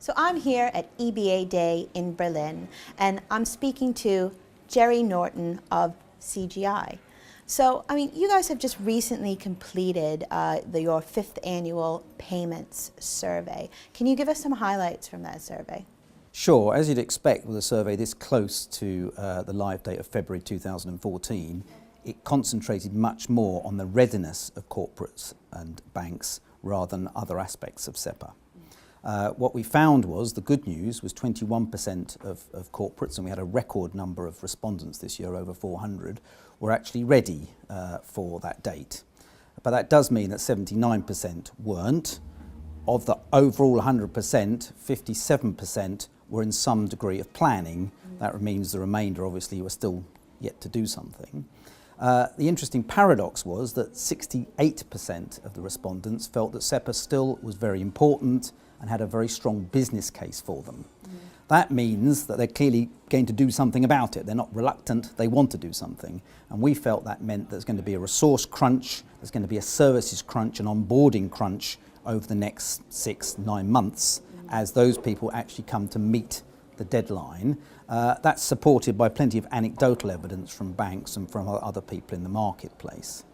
So I'm here at EBA Day in Berlin, and I'm speaking to Jerry Norton of CGI. So, you guys have just recently completed your 5th annual payments survey. Can you give us some highlights from that survey? Sure. As you'd expect with a survey this close to the live date of February 2014, it concentrated much more on the readiness of corporates and banks rather than other aspects of SEPA. What we found was, the good news was 21% of corporates, and we had a record number of respondents this year, over 400, were actually ready for that date. But that does mean that 79% weren't. Of the overall 100%, 57% were in some degree of planning. That means the remainder obviously were still yet to do something. The interesting paradox was that 68% of the respondents felt that SEPA still was very important and had a very strong business case for them. That means that they're clearly going to do something about it. They're not reluctant, they want to do something. And we felt that meant there's going to be a resource crunch, there's going to be a services crunch, an onboarding crunch over the next 6-9 months as those people actually come to meet the deadline. That's supported by plenty of anecdotal evidence from banks and from other people in the marketplace.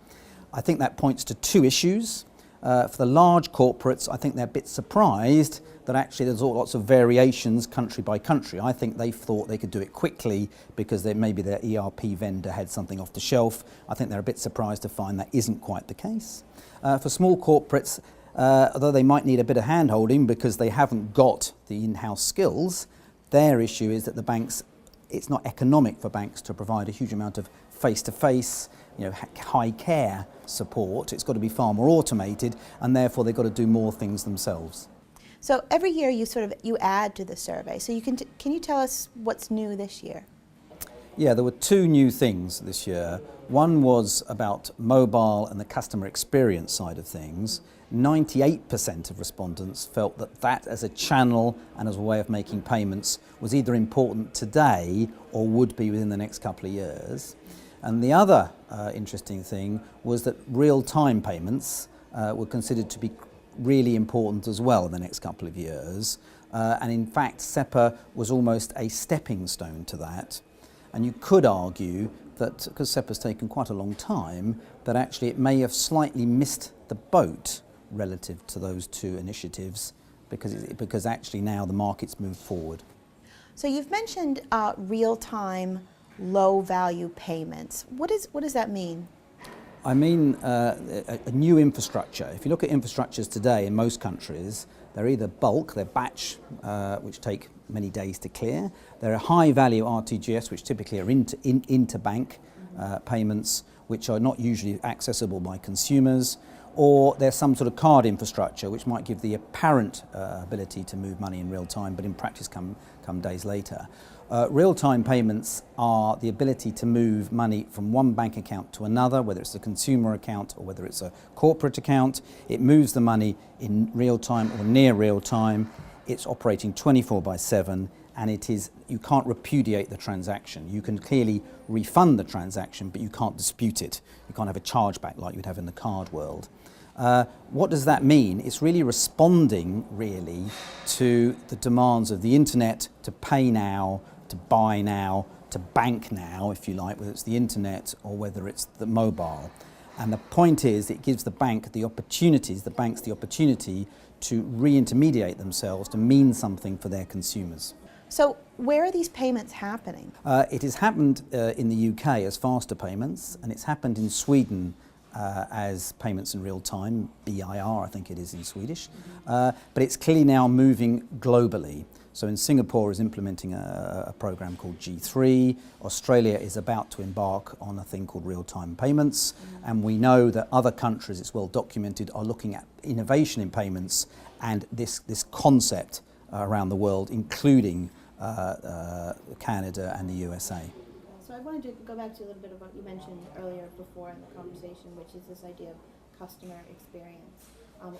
I think that points to two issues. For the large corporates, I think they're a bit surprised that actually there's lots of variations country by country. I think they thought they could do it quickly because maybe their ERP vendor had something off the shelf. I think they're a bit surprised to find that isn't quite the case. For small corporates, although they might need a bit of hand-holding because they haven't got the in-house skills, their issue is that the banks, it's not economic for banks to provide a huge amount of face-to-face, high care support. It's got to be far more automated, and therefore they've got to do more things themselves. So every year you add to the survey. So can you tell us what's new this year? Yeah, there were two new things this year. One was about mobile and the customer experience side of things. 98% of respondents felt that as a channel and as a way of making payments was either important today or would be within the next couple of years. And the other interesting thing was that real-time payments were considered to be really important as well in the next couple of years. And in fact, SEPA was almost a stepping stone to that. And you could argue that, because SEPA's taken quite a long time, that actually it may have slightly missed the boat relative to those two initiatives because actually now the market's moved forward. So you've mentioned real-time low-value payments. What does that mean? I mean a new infrastructure. If you look at infrastructures today in most countries, they're either bulk, they're batch, which take many days to clear. They're a high-value RTGS, which typically are interbank payments, which are not usually accessible by consumers. Or there's some sort of card infrastructure which might give the apparent ability to move money in real time, but in practice come days later. Real-time payments are the ability to move money from one bank account to another, whether it's a consumer account or whether it's a corporate account. It moves the money in real time or near real time. It's operating 24/7, and you can't repudiate the transaction. You can clearly refund the transaction, but you can't dispute it. You can't have a chargeback like you'd have in the card world. What does that mean? It's really responding to the demands of the internet to pay now, to buy now, to bank now, if you like, whether it's the internet or whether it's the mobile. And the point is, it gives the banks the opportunity to re-intermediate themselves to mean something for their consumers. So where are these payments happening? It has happened in the UK as faster payments, and it's happened in Sweden as payments in real time, BIR I think it is in Swedish, but it's clearly now moving globally. So in Singapore is implementing a program called G3, Australia is about to embark on a thing called real-time payments, and we know that other countries, it's well documented, are looking at innovation in payments and this concept around the world, including Canada and the USA. So I wanted to go back to a little bit of what you mentioned earlier before in the conversation, which is this idea of customer experience.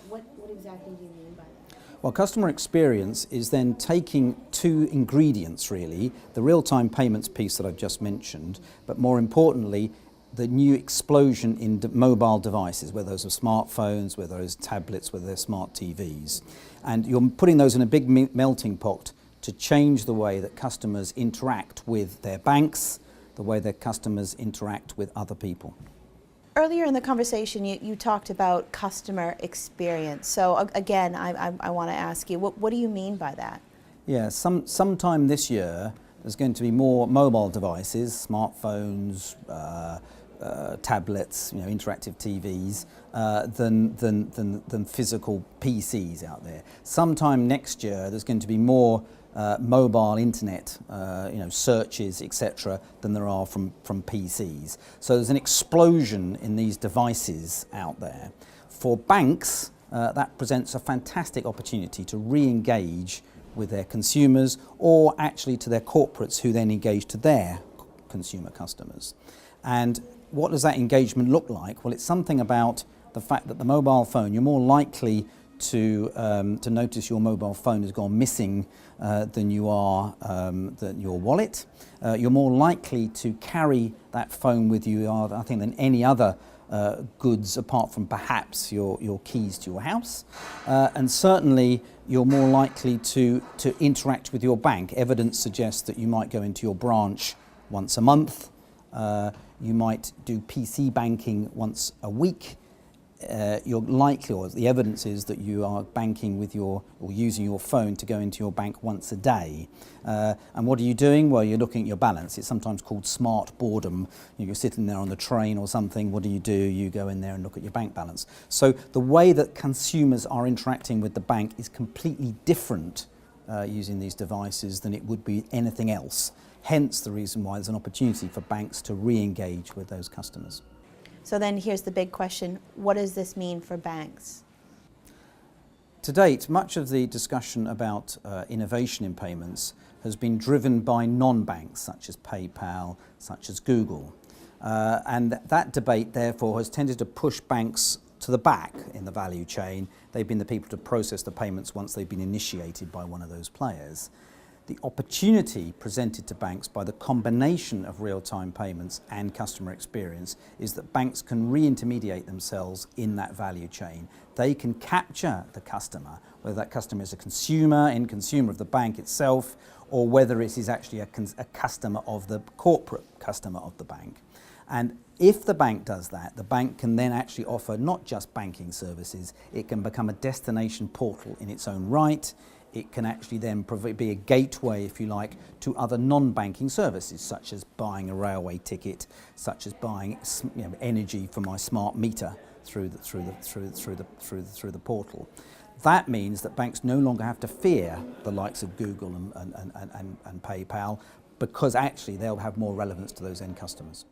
What exactly do you mean by that? Well, customer experience is then taking two ingredients really, the real-time payments piece that I've just mentioned, but more importantly, the new explosion in mobile devices, whether those are smartphones, whether those are tablets, whether they're smart TVs. And you're putting those in a big melting pot to change the way that customers interact with their banks, the way that customers interact with other people. Earlier in the conversation, you talked about customer experience. So again, I want to ask you, what do you mean by that? Yeah, sometime this year, there's going to be more mobile devices, smartphones, tablets, interactive TVs, than physical PCs out there. Sometime next year, there's going to be more mobile internet, searches, etc., than there are from PCs. So there's an explosion in these devices out there. For banks, that presents a fantastic opportunity to re-engage with their consumers, or actually to their corporates who then engage to their consumer customers. And what does that engagement look like? Well, it's something about the fact that the mobile phone, you're more likely to notice your mobile phone has gone missing than you are than your wallet. You're more likely to carry that phone with you, I think, than any other goods apart from perhaps your keys to your house. And certainly you're more likely to interact with your bank. Evidence suggests that you might go into your branch once a month. You might do PC banking once a week. You're likely, or the evidence is that you are banking with or using your phone to go into your bank once a day. And what are you doing? Well, you're looking at your balance. It's sometimes called smart boredom. You're sitting there on the train or something. What do? You go in there and look at your bank balance. So the way that consumers are interacting with the bank is completely different using these devices than it would be anything else. Hence the reason why there's an opportunity for banks to re-engage with those customers. So then here's the big question, what does this mean for banks? To date, much of the discussion about innovation in payments has been driven by non-banks, such as PayPal, such as Google. And that debate, therefore, has tended to push banks to the back in the value chain. They've been the people to process the payments once they've been initiated by one of those players. The opportunity presented to banks by the combination of real-time payments and customer experience is that banks can re-intermediate themselves in that value chain. They can capture the customer, whether that customer is a consumer, end consumer of the bank itself, or whether it is actually a customer of the corporate customer of the bank. And if the bank does that, the bank can then actually offer not just banking services, it can become a destination portal in its own right. It can actually then be a gateway, if you like, to other non-banking services, such as buying a railway ticket, such as buying energy for my smart meter through the portal. That means that banks no longer have to fear the likes of Google and PayPal, because actually they'll have more relevance to those end customers.